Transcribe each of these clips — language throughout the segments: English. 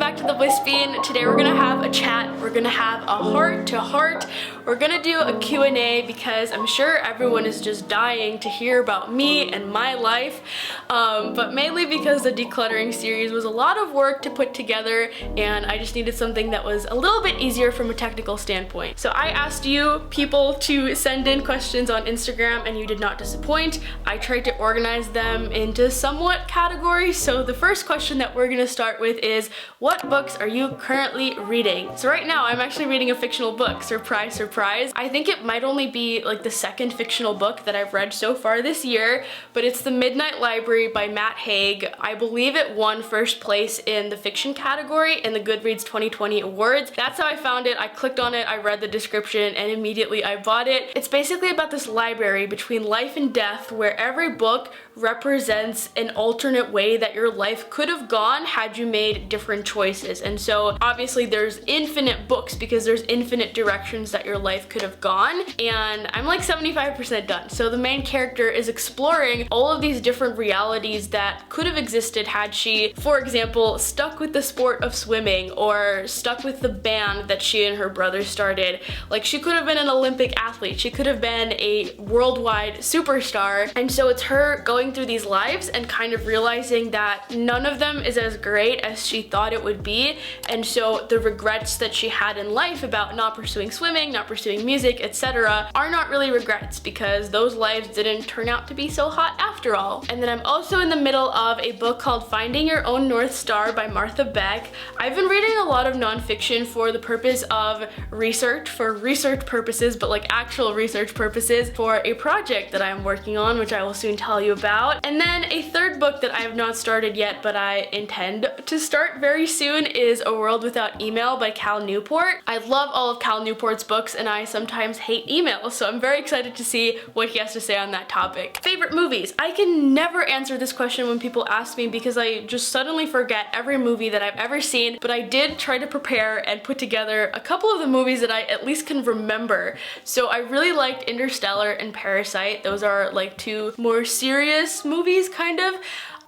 back to the Bliss Bean. Today we're gonna have a chat. We're gonna have a heart-to-heart. We're gonna do a Q&A because I'm sure everyone is just dying to hear about me and my life. But mainly because the decluttering series was a lot of work to put together and I just needed something that was a little bit easier from a technical standpoint. So I asked you people to send in questions on Instagram and you did not disappoint. I tried to organize them into somewhat categories. So the first question that we're gonna start with is, what books are you currently reading? So right now I'm actually reading a fictional book. Surprise, surprise. I think it might only be like the second fictional book that I've read so far this year, but it's The Midnight Library by Matt Haig. I believe it won first place in the fiction category in the Goodreads 2020 awards. That's how I found it. I clicked on it, I read the description, and immediately I bought it. It's basically about this library between life and death where every book represents an alternate way that your life could have gone had you made different choices. And so obviously there's infinite books because there's infinite directions that your life could have gone, and I'm like 75% done. So the main character is exploring all of these different realities that could have existed had she, for example, stuck with the sport of swimming or stuck with the band that she and her brother started. Like, she could have been an Olympic athlete, she could have been a worldwide superstar. And so it's her going through these lives and kind of realizing that none of them is as great as she thought it would be. And so the regrets that she had in life about not pursuing swimming, not pursuing music, etc. are not really regrets because those lives didn't turn out to be so hot after all. And then I'm also in the middle of a book called Finding Your Own North Star by Martha Beck. I've been reading a lot of nonfiction for the purpose of research, for research purposes, but like actual research purposes for a project that I'm working on, which I will soon tell you about. And then a third book that I have not started yet, but I intend to start very soon, is A World Without Email by Cal Newport. I love all of Cal Newport's books and I sometimes hate email, so I'm very excited to see what he has to say on that topic. Favorite movies? I can never answer this question when people ask me because I just suddenly forget every movie that I've ever seen, but I did try to prepare and put together a couple of the movies that I at least can remember. So I really liked Interstellar and Parasite. Those are like two more serious movies, kind of.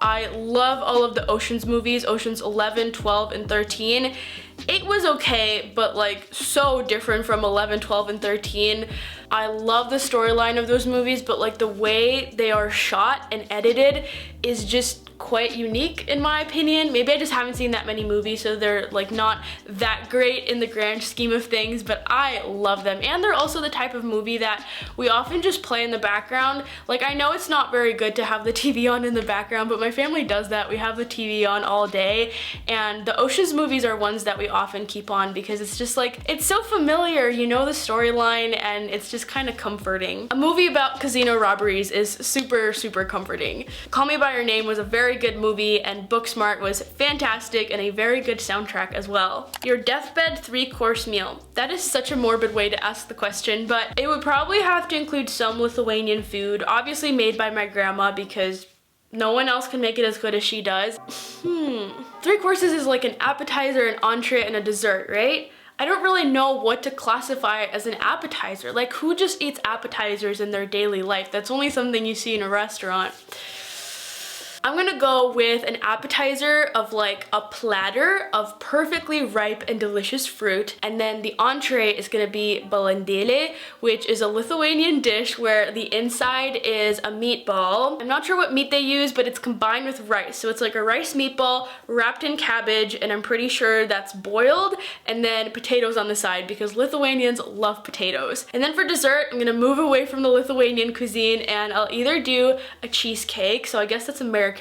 I love all of the Oceans movies, Oceans 11, 12, and 13. It was okay, but like so different from 11, 12, and 13. I love the storyline of those movies, but like the way they are shot and edited is just quite unique in my opinion. Maybe I just haven't seen that many movies, so they're like not that great in the grand scheme of things, but I love them. And they're also the type of movie that we often just play in the background. Like, I know it's not very good to have the TV on in the background, but my family does that. We have the TV on all day, and the Oceans movies are ones that we often keep on because it's just like, it's so familiar, you know the storyline, and it's just kind of comforting. A movie about casino robberies is super, super comforting. Call Me By Your Name was a very good movie, and Booksmart was fantastic and a very good soundtrack as well. Your deathbed 3-course meal. That is such a morbid way to ask the question, but it would probably have to include some Lithuanian food, obviously made by my grandma because no one else can make it as good as she does. 3 courses is like an appetizer, an entree, and a dessert, right? I don't really know what to classify as an appetizer. Like, who just eats appetizers in their daily life? That's only something you see in a restaurant. I'm gonna go with an appetizer of like a platter of perfectly ripe and delicious fruit, and then the entree is gonna be balandėlė, which is a Lithuanian dish where the inside is a meatball. I'm not sure what meat they use, but it's combined with rice. So it's like a rice meatball wrapped in cabbage, and I'm pretty sure that's boiled, and then potatoes on the side because Lithuanians love potatoes. And then for dessert, I'm gonna move away from the Lithuanian cuisine and I'll either do a cheesecake, so I guess that's American,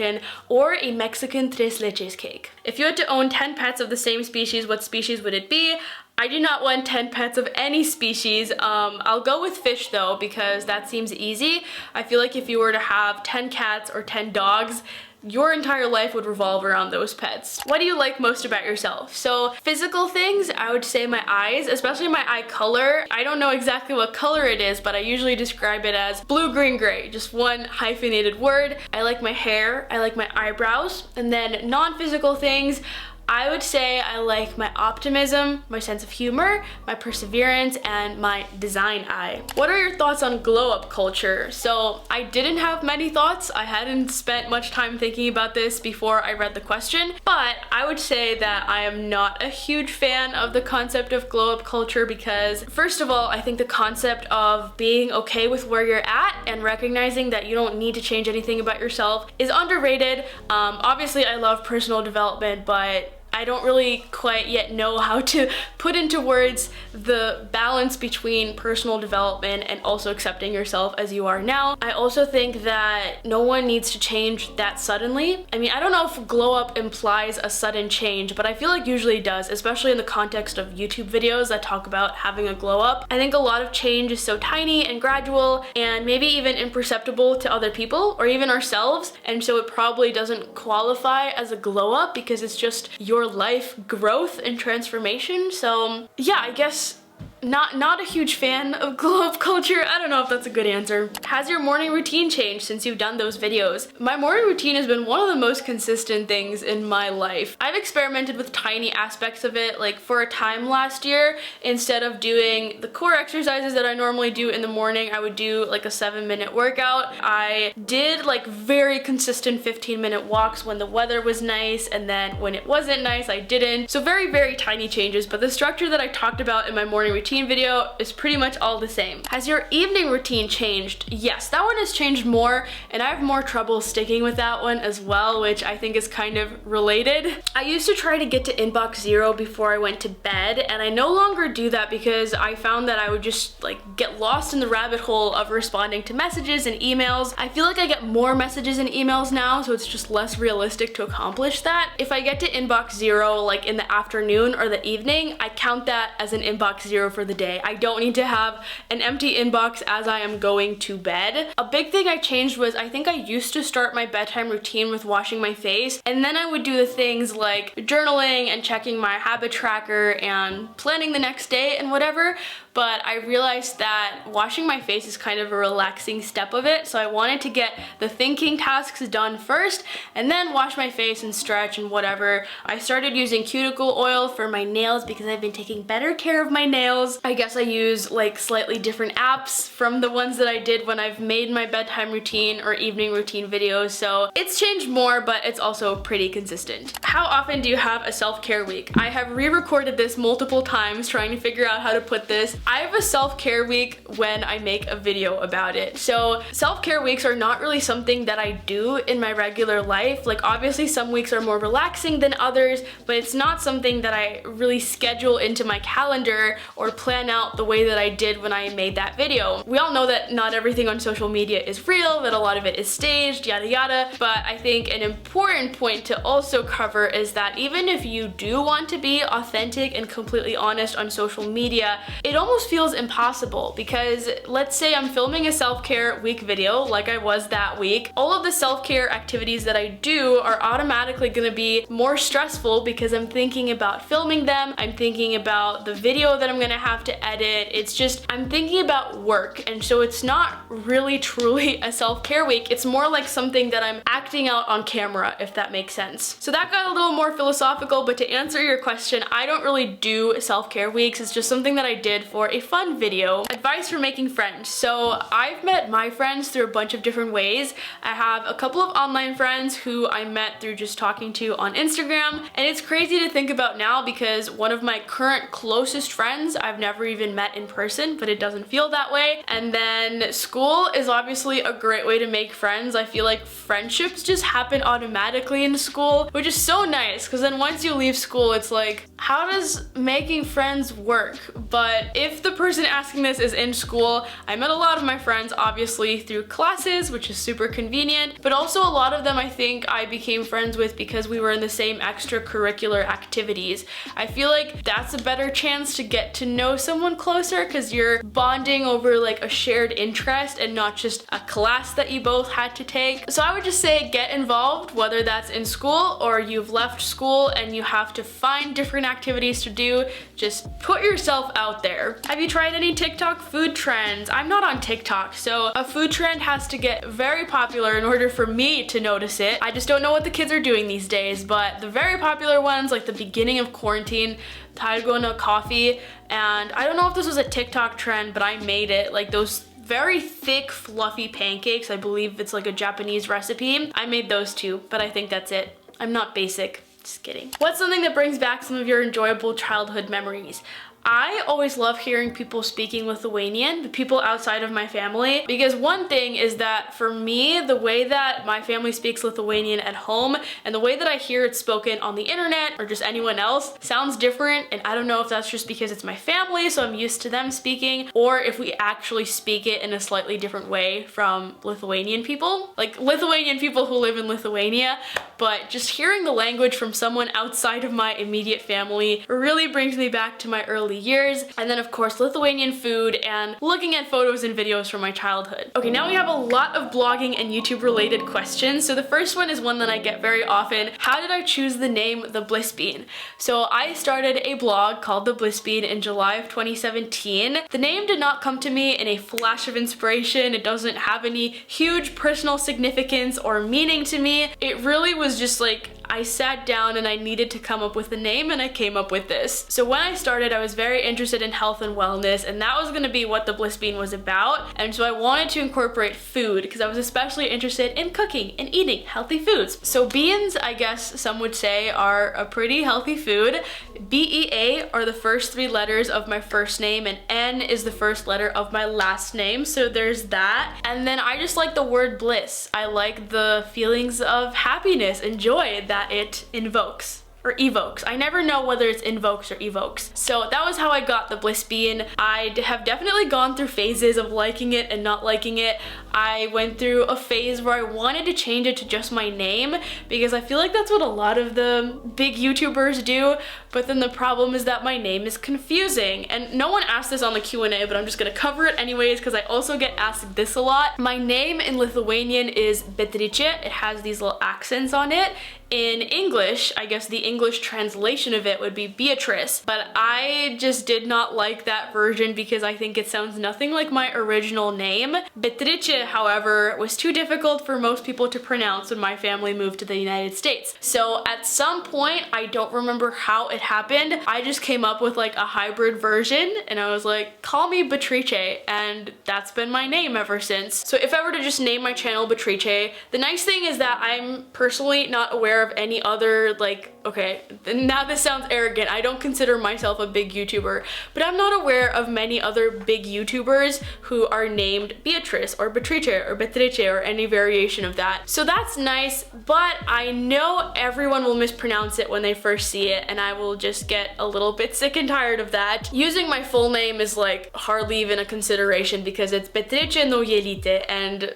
or a Mexican tres leches cake. If you had to own 10 pets of the same species, what species would it be? I do not want 10 pets of any species. I'll go with fish though because that seems easy. I feel like if you were to have 10 cats or 10 dogs, your entire life would revolve around those pets. What do you like most about yourself? So physical things, I would say my eyes, especially my eye color. I don't know exactly what color it is, but I usually describe it as blue, green, gray, just one hyphenated word. I like my hair, I like my eyebrows, and then non-physical things, I would say I like my optimism, my sense of humor, my perseverance, and my design eye. What are your thoughts on glow up culture? So I didn't have many thoughts. I hadn't spent much time thinking about this before I read the question, but I would say that I am not a huge fan of the concept of glow up culture because, first of all, I think the concept of being okay with where you're at and recognizing that you don't need to change anything about yourself is underrated. Obviously, I love personal development, but I don't really quite yet know how to put into words the balance between personal development and also accepting yourself as you are now. I also think that no one needs to change that suddenly. I mean, I don't know if glow up implies a sudden change, but I feel like usually it does, especially in the context of YouTube videos that talk about having a glow up. I think a lot of change is so tiny and gradual and maybe even imperceptible to other people or even ourselves, and so it probably doesn't qualify as a glow up because it's just your life growth and transformation. So yeah, I guess not a huge fan of glow up culture. I don't know if that's a good answer. Has your morning routine changed since you've done those videos? My morning routine has been one of the most consistent things in my life. I've experimented with tiny aspects of it. Like for a time last year, instead of doing the core exercises that I normally do in the morning, I would do like a 7-minute workout. I did like very consistent 15-minute walks when the weather was nice, and then when it wasn't nice, I didn't. So very, very tiny changes, but the structure that I talked about in my morning routine video is pretty much all the same. Has your evening routine changed? Yes, that one has changed more, and I have more trouble sticking with that one as well, which I think is kind of related. I used to try to get to inbox 0 before I went to bed, and I no longer do that because I found that I would just like get lost in the rabbit hole of responding to messages and emails. I feel like I get more messages and emails now, so it's just less realistic to accomplish that. If I get to inbox 0 like in the afternoon or the evening, I count that as an inbox 0 for the day. I don't need to have an empty inbox as I am going to bed. A big thing I changed was I think I used to start my bedtime routine with washing my face, and then I would do the things like journaling and checking my habit tracker and planning the next day and whatever. But I realized that washing my face is kind of a relaxing step of it, so I wanted to get the thinking tasks done first and then wash my face and stretch and whatever. I started using cuticle oil for my nails because I've been taking better care of my nails. I guess I use like slightly different apps from the ones that I did when I've made my bedtime routine or evening routine videos, so it's changed more, but it's also pretty consistent. How often do you have a self-care week? I have re-recorded this multiple times trying to figure out how to put this. I have a self-care week when I make a video about it. So self-care weeks are not really something that I do in my regular life. Like obviously some weeks are more relaxing than others, but it's not something that I really schedule into my calendar or plan out the way that I did when I made that video. We all know that not everything on social media is real, that a lot of it is staged, yada yada, but I think an important point to also cover is that even if you do want to be authentic and completely honest on social media, it almost feels impossible because let's say I'm filming a self-care week video like I was that week. All of the self-care activities that I do are automatically gonna be more stressful because I'm thinking about filming them, I'm thinking about the video that I'm gonna have to edit. It's just, I'm thinking about work, and so it's not really truly a self-care week. It's more like something that I'm acting out on camera, if that makes sense. So that got a little more philosophical, but to answer your question, I don't really do self-care weeks. It's just something that I did for a fun video. Advice for making friends. So I've met my friends through a bunch of different ways. I have a couple of online friends who I met through just talking to on Instagram, and it's crazy to think about now because one of my current closest friends I've never even met in person, but it doesn't feel that way. And then school is obviously a great way to make friends. I feel like friendships just happen automatically in school, which is so nice because then once you leave school, it's like, how does making friends work? But if the person asking this is in school, I met a lot of my friends obviously through classes, which is super convenient, but also a lot of them I think I became friends with because we were in the same extracurricular activities. I feel like that's a better chance to get to know someone closer because you're bonding over like a shared interest and not just a class that you both had to take. So I would just say get involved, whether that's in school or you've left school and you have to find different activities to do. Just put yourself out there. Have you tried any TikTok food trends? I'm not on TikTok, so a food trend has to get very popular in order for me to notice it. I just don't know what the kids are doing these days, but the very popular ones, like the beginning of quarantine, dalgona coffee, and I don't know if this was a TikTok trend, but I made it, like those very thick, fluffy pancakes. I believe it's like a Japanese recipe. I made those too, but I think that's it. I'm not basic. Just kidding. What's something that brings back some of your enjoyable childhood memories? I always love hearing people speaking Lithuanian, the people outside of my family, because one thing is that for me, the way that my family speaks Lithuanian at home and the way that I hear it spoken on the internet or just anyone else sounds different, and I don't know if that's just because it's my family, so I'm used to them speaking, or if we actually speak it in a slightly different way from Lithuanian people, like Lithuanian people who live in Lithuania, but just hearing the language from someone outside of my immediate family really brings me back to my early years. And then of course Lithuanian food and looking at photos and videos from my childhood. Okay, now we have a lot of blogging and YouTube related questions. So the first one is one that I get very often. How did I choose the name The Bliss Bean? So I started a blog called The Bliss Bean in July of 2017. The name did not come to me in a flash of inspiration. It doesn't have any huge personal significance or meaning to me. It really was just like I sat down and I needed to come up with a name, and I came up with this. So when I started, I was very interested in health and wellness, and that was gonna be what the Bliss Bean was about. And so I wanted to incorporate food because I was especially interested in cooking and eating healthy foods. So beans, I guess some would say, are a pretty healthy food. B-E-A are the first 3 letters of my first name, and N is the first letter of my last name. So there's that. And then I just like the word bliss. I like the feelings of happiness and joy that it invokes. Or evokes. I never know whether it's invokes or evokes. So that was how I got the Bliss Bean. I have definitely gone through phases of liking it and not liking it. I went through a phase where I wanted to change it to just my name because I feel like that's what a lot of the big YouTubers do, but then the problem is that my name is confusing. And no one asked this on the Q&A, but I'm just gonna cover it anyways because I also get asked this a lot. My name in Lithuanian is Beatrice. It has these little accents on it. In English, I guess the English translation of it would be Beatrice, but I just did not like that version because I think it sounds nothing like my original name. Beatrice, however, was too difficult for most people to pronounce when my family moved to the United States. So at some point, I don't remember how it happened, I just came up with like a hybrid version and I was like, call me Beatrice, and that's been my name ever since. So if I were to just name my channel Beatrice, the nice thing is that I'm personally not aware of any other, like, okay, now this sounds arrogant, I don't consider myself a big YouTuber, but I'm not aware of many other big YouTubers who are named Beatrice or Beatrice or Beatrice or any variation of that. So that's nice, but I know everyone will mispronounce it when they first see it, and I will just get a little bit sick and tired of that. Using my full name is like hardly even a consideration because it's Beatrice Nojelite, and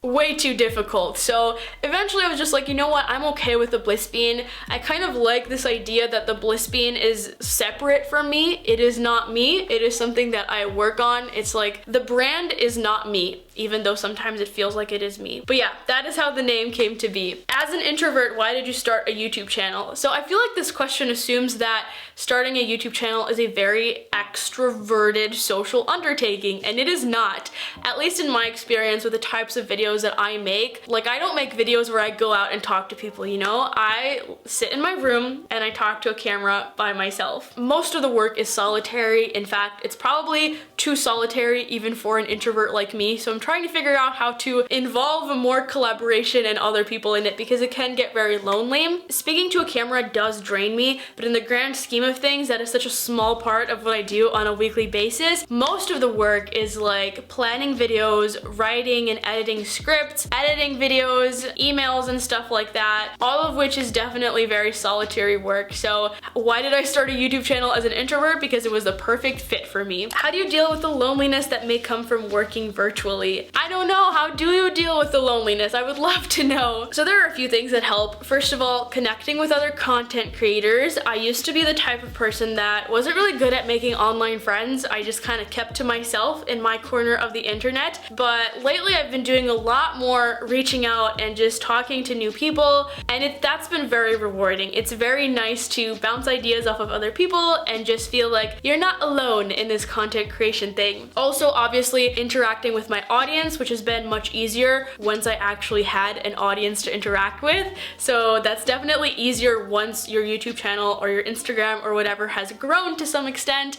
way too difficult. So eventually I was just like, you know what, I'm okay with the Bliss Bean. I kind of like this idea that the Bliss Bean is separate from me. It is not me. It is something that I work on. It's like the brand is not me, even though sometimes it feels like it is me. But yeah, that is how the name came to be. As an introvert, why did you start a YouTube channel? So I feel like this question assumes that starting a YouTube channel is a very extroverted social undertaking, and it is not. At least in my experience with the types of videos that I make. Like, I don't make videos where I go out and talk to people, you know? I sit in my room and I talk to a camera by myself. Most of the work is solitary. In fact, it's probably too solitary even for an introvert like me, so I'm trying to figure out how to involve more collaboration and other people in it because it can get very lonely. Speaking to a camera does drain me, but in the grand scheme of things, that is such a small part of what I do on a weekly basis. Most of the work is like planning videos, writing and editing scripts, editing videos, emails and stuff like that, all of which is definitely very solitary work. So why did I start a YouTube channel as an introvert? Because it was the perfect fit for me. How do you deal with the loneliness that may come from working virtually? honestly. I don't know, how do you deal with the loneliness? I would love to know. So there are a few things that help. First of all, connecting with other content creators. I used to be the type of person that wasn't really good at making online friends. I just kind of kept to myself in my corner of the internet. But lately I've been doing a lot more reaching out and just talking to new people, and that's been very rewarding. It's very nice to bounce ideas off of other people and just feel like you're not alone in this content creation thing. Also, obviously, interacting with my audience, which has been much easier once I actually had an audience to interact with. So that's definitely easier once your YouTube channel or your Instagram or whatever has grown to some extent.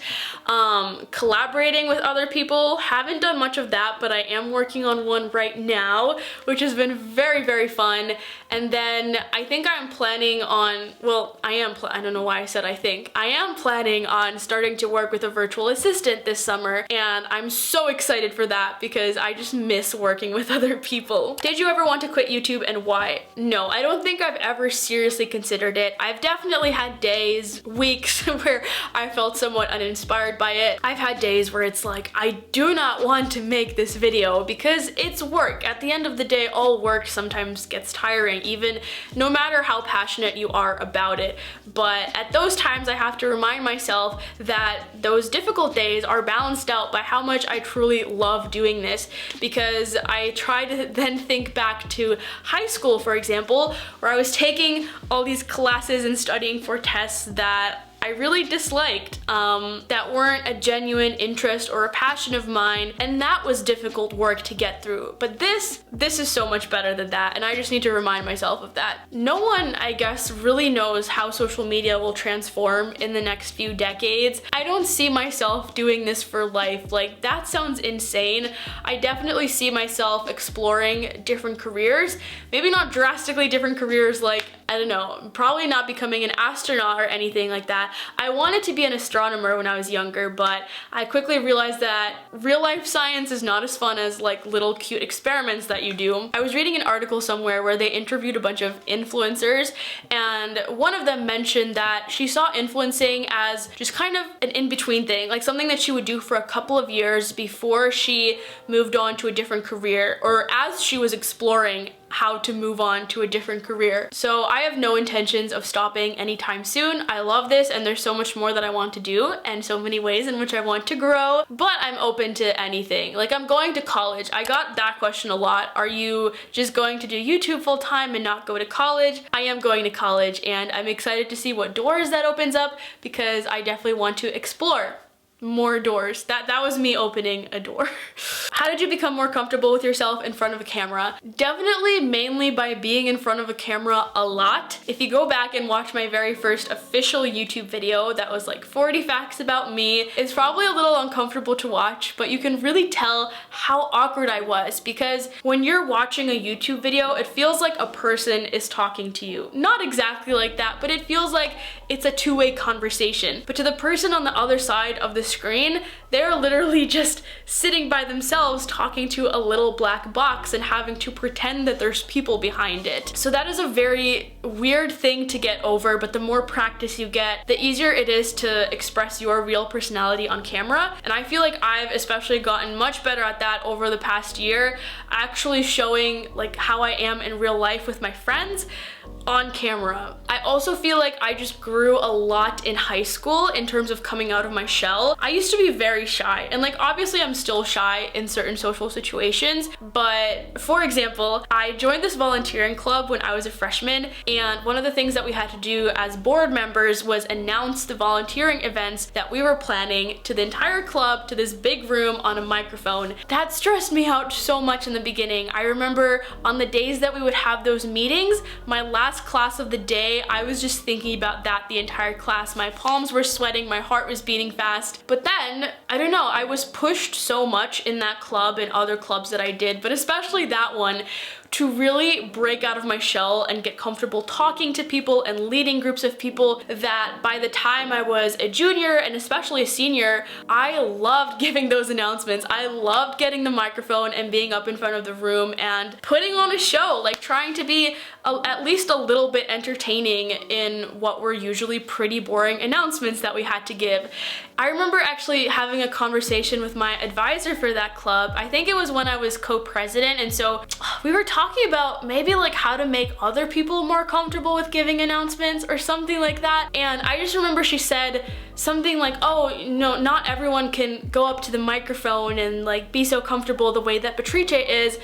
Collaborating with other people, haven't done much of that, but I am working on one right now, which has been very, very fun. And then I think I'm planning on, well, I don't know why I said I think. I am planning on starting to work with a virtual assistant this summer, and I'm so excited for that because I just miss working with other people. Did you ever want to quit YouTube, and why? No, I don't think I've ever seriously considered it. I've definitely had days, weeks where I felt somewhat uninspired by it. I've had days where it's like, I do not want to make this video because it's work. At the end of the day, all work sometimes gets tiring, even no matter how passionate you are about it. But at those times, I have to remind myself that those difficult days are balanced out by how much I truly love doing this, because I try to then think back to high school, for example, where I was taking all these classes and studying for tests that I really disliked, that weren't a genuine interest or a passion of mine, and that was difficult work to get through. But this is so much better than that, and I just need to remind myself of that. No one, I guess, really knows how social media will transform in the next few decades. I don't see myself doing this for life. Like, that sounds insane. I definitely see myself exploring different careers, maybe not drastically different careers, like, I don't know, probably not becoming an astronaut or anything like that. I wanted to be an astronomer when I was younger, but I quickly realized that real life science is not as fun as like little cute experiments that you do. I was reading an article somewhere where they interviewed a bunch of influencers, and one of them mentioned that she saw influencing as just kind of an in-between thing, like something that she would do for a couple of years before she moved on to a different career, or as she was exploring how to move on to a different career. So I have no intentions of stopping anytime soon. I love this, and there's so much more that I want to do and so many ways in which I want to grow, but I'm open to anything. Like, I'm going to college. I got that question a lot. Are you just going to do YouTube full time and not go to college? I am going to college, and I'm excited to see what doors that opens up, because I definitely want to explore more doors. That was me opening a door. How did you become more comfortable with yourself in front of a camera? Definitely mainly by being in front of a camera a lot. If you go back and watch my very first official YouTube video that was like 40 facts about me, it's probably a little uncomfortable to watch, but you can really tell how awkward I was, because when you're watching a YouTube video, it feels like a person is talking to you. Not exactly like that, but it feels like it's a two-way conversation. But to the person on the other side of the screen, they're literally just sitting by themselves talking to a little black box and having to pretend that there's people behind it. So that is a very weird thing to get over, but the more practice you get, the easier it is to express your real personality on camera. And I feel like I've especially gotten much better at that over the past year, actually showing like how I am in real life with my friends on camera. I also feel like I just grew a lot in high school in terms of coming out of my shell. I used to be very shy, and like obviously I'm still shy in certain social situations, but for example, I joined this volunteering club when I was a freshman, and one of the things that we had to do as board members was announce the volunteering events that we were planning to the entire club, to this big room on a microphone. That stressed me out so much in the beginning. I remember on the days that we would have those meetings, my last class of the day, I was just thinking about that the entire class. My palms were sweating, my heart was beating fast. But then, I don't know, I was pushed so much in that club and other clubs that I did, but especially that one, to really break out of my shell and get comfortable talking to people and leading groups of people, that by the time I was a junior and especially a senior, I loved giving those announcements. I loved getting the microphone and being up in front of the room and putting on a show, like trying to be at least a little bit entertaining in what were usually pretty boring announcements that we had to give. I remember actually having a conversation with my advisor for that club. I think it was when I was co-president, and so we were talking about maybe like how to make other people more comfortable with giving announcements or something like that. And I just remember she said something like, oh, no, not everyone can go up to the microphone and like be so comfortable the way that Patrice is.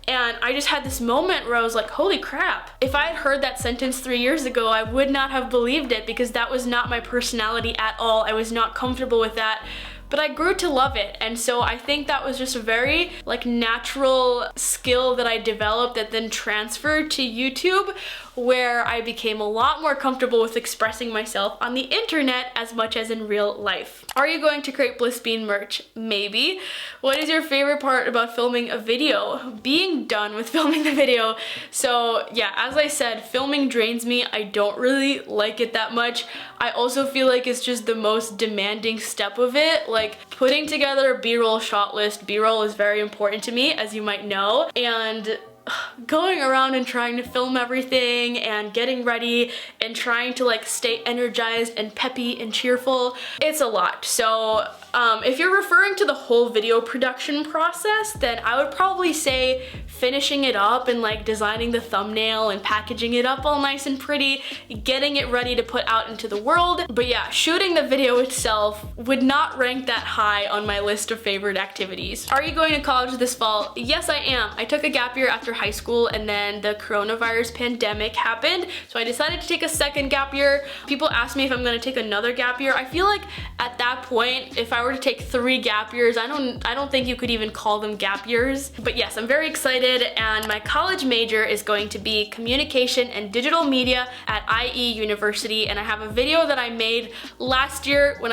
And I just had this moment where I was like, holy crap. If I had heard that sentence 3 years ago, I would not have believed it, because that was not my personality at all. I was not comfortable with that. But I grew to love it, and so I think that was just a very like natural skill that I developed that then transferred to YouTube, where I became a lot more comfortable with expressing myself on the internet as much as in real life. Are you going to create Bliss Bean merch? Maybe. What is your favorite part about filming a video? Being done with filming the video. So yeah, as I said, filming drains me. I don't really like it that much. I also feel like it's just the most demanding step of it. Like putting together a B-roll shot list. B-roll is very important to me, as you might know, and going around and trying to film everything and getting ready and trying to like stay energized and peppy and cheerful, it's a lot. So if you're referring to the whole video production process, then I would probably say finishing it up and like designing the thumbnail and packaging it up all nice and pretty, getting it ready to put out into the world. But yeah, shooting the video itself would not rank that high on my list of favorite activities. Are you going to college this fall? Yes, I am. I took a gap year after high school, and then the coronavirus pandemic happened, so I decided to take a second gap year. People ask me if I'm going to take another gap year. I feel like at that point, if I were to take 3 gap years, I don't think you could even call them gap years. But yes, I'm very excited, and my college major is going to be communication and digital media at IE University, and I have a video that I made last year when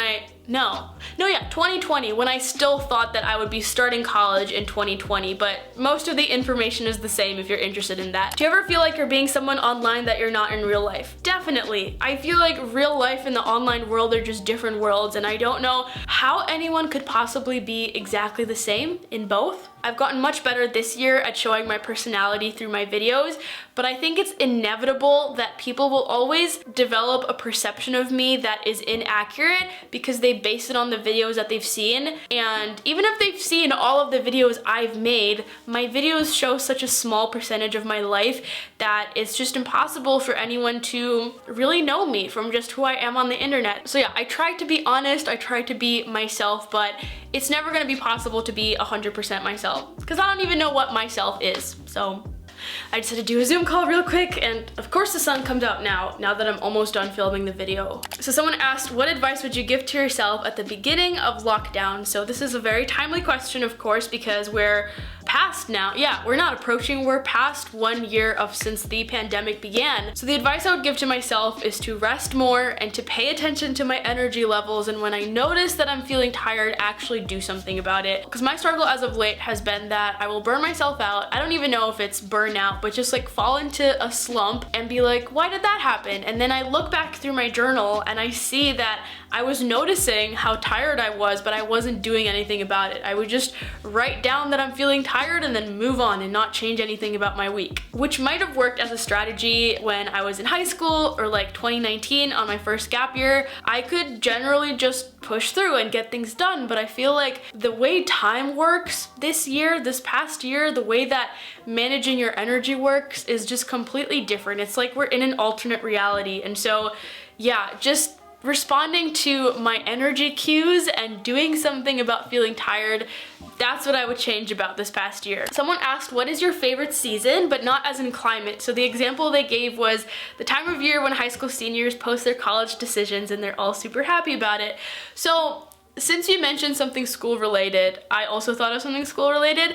2020, when I still thought that I would be starting college in 2020, but most of the information is the same if you're interested in that. Do you ever feel like you're being someone online that you're not in real life? Definitely. I feel like real life and the online world are just different worlds, and I don't know how anyone could possibly be exactly the same in both. I've gotten much better this year at showing my personality through my videos, but I think it's inevitable that people will always develop a perception of me that is inaccurate because they base it on the videos that they've seen. And even if they've seen all of the videos I've made, my videos show such a small percentage of my life that it's just impossible for anyone to really know me from just who I am on the internet. So yeah, I try to be honest, I try to be myself, but it's never gonna be possible to be 100% myself, because I don't even know what myself is. So I just had to do a Zoom call real quick, and of course the sun comes out now that I'm almost done filming the video. So someone asked, what advice would you give to yourself at the beginning of lockdown? So this is a very timely question, of course, because we're past now. Yeah, we're not approaching, we're past 1 year since the pandemic began. So the advice I would give to myself is to rest more and to pay attention to my energy levels, and when I notice that I'm feeling tired, actually do something about it. Because my struggle as of late has been that I will burn myself out. I don't even know if it's burnout, but just like fall into a slump and be like, why did that happen? And then I look back through my journal and I see that I was noticing how tired I was, but I wasn't doing anything about it. I would just write down that I'm feeling tired and then move on and not change anything about my week, which might have worked as a strategy when I was in high school or like 2019 on my first gap year. I could generally just push through and get things done, but I feel like the way time works this past year, the way that managing your energy works is just completely different. It's like we're in an alternate reality. And so yeah, just responding to my energy cues and doing something about feeling tired, that's what I would change about this past year. Someone asked, what is your favorite season, but not as in climate? So the example they gave was the time of year when high school seniors post their college decisions and they're all super happy about it. So since you mentioned something school related, I also thought of something school related.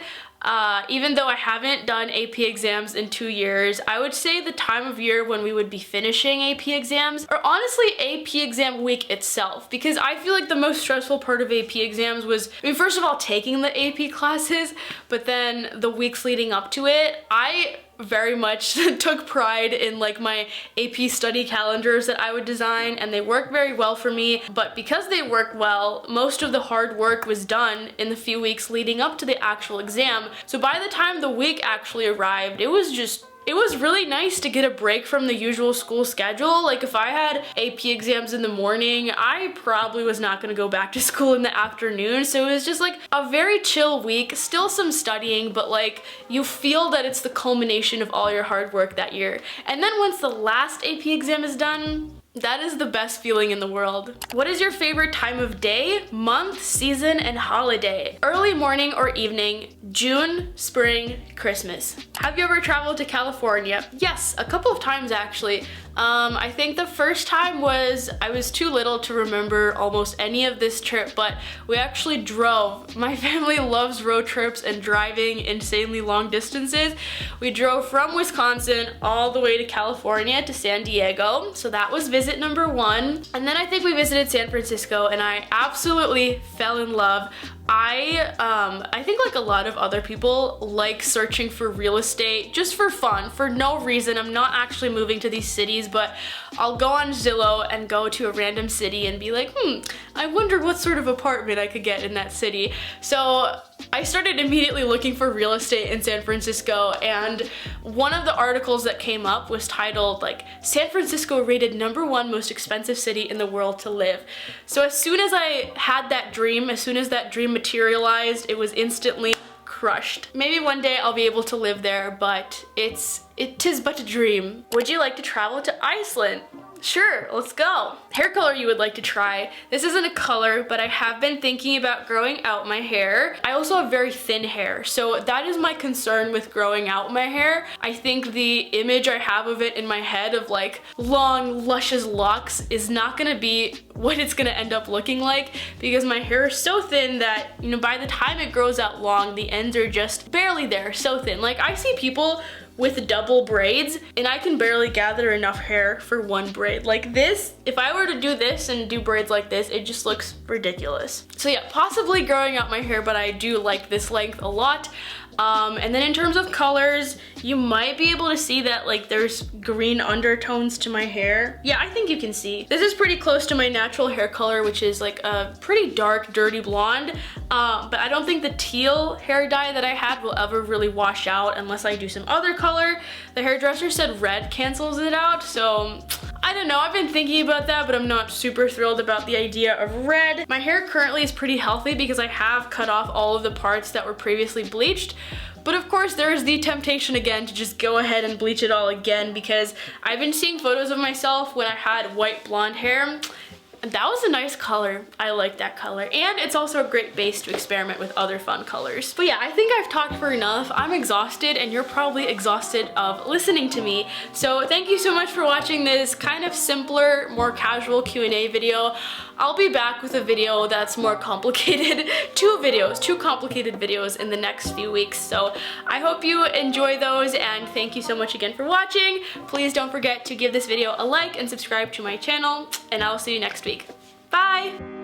Even though I haven't done AP exams in 2 years, I would say the time of year when we would be finishing AP exams, or honestly AP exam week itself, because I feel like the most stressful part of AP exams was, first of all, taking the AP classes, but then the weeks leading up to it, I very much took pride in like my AP study calendars that I would design, and they work very well for me. But because they work well, most of the hard work was done in the few weeks leading up to the actual exam. So by the time the week actually arrived, it was really nice to get a break from the usual school schedule. Like if I had AP exams in the morning, I probably was not gonna go back to school in the afternoon. So it was just like a very chill week, still some studying, but like you feel that it's the culmination of all your hard work that year. And then once the last AP exam is done, that is the best feeling in the world. What is your favorite time of day, month, season, and holiday? Early morning or evening, June, spring, Christmas. Have you ever traveled to California? Yes, a couple of times actually. I think the first time was, I was too little to remember almost any of this trip, but we actually drove. My family loves road trips and driving insanely long distances. We drove from Wisconsin all the way to California to San Diego. So that was visit number one. And then I think we visited San Francisco and I absolutely fell in love. I think like a lot of other people like searching for real estate just for fun, for no reason. I'm not actually moving to these cities, but I'll go on Zillow and go to a random city and be like, I wonder what sort of apartment I could get in that city. So I started immediately looking for real estate in San Francisco, and one of the articles that came up was titled like San Francisco rated #1 most expensive city in the world to live. So as soon as I had that dream, as soon as that dream materialized, it was instantly crushed. Maybe one day I'll be able to live there, but it is but a dream. Would you like to travel to Iceland? Sure, let's go. Hair color you would like to try. This isn't a color, but I have been thinking about growing out my hair. I also have very thin hair, so that is my concern with growing out my hair. I think the image I have of it in my head of like long, luscious locks is not gonna be what it's gonna end up looking like, because my hair is so thin that, you know, by the time it grows out long, the ends are just barely there, so thin. Like I see people with double braids and I can barely gather enough hair for one braid. Like this, if I were to do this and do braids like this, it just looks ridiculous. So yeah, possibly growing out my hair, but I do like this length a lot. And then in terms of colors, you might be able to see that like there's green undertones to my hair. Yeah, I think you can see. This is pretty close to my natural hair color, which is like a pretty dark, dirty blonde. But I don't think the teal hair dye that I had will ever really wash out unless I do some other color. The hairdresser said red cancels it out, so I don't know. I've been thinking about that, but I'm not super thrilled about the idea of red. My hair currently is pretty healthy because I have cut off all of the parts that were previously bleached. But of course there is the temptation again to just go ahead and bleach it all again, because I've been seeing photos of myself when I had white blonde hair. That was a nice color. I like that color. And it's also a great base to experiment with other fun colors. But yeah, I think I've talked for enough. I'm exhausted and you're probably exhausted of listening to me. So thank you so much for watching this kind of simpler, more casual Q&A video. I'll be back with a video that's more complicated. Two complicated videos in the next few weeks. So I hope you enjoy those, and thank you so much again for watching. Please don't forget to give this video a like and subscribe to my channel, and I'll see you next week. Bye!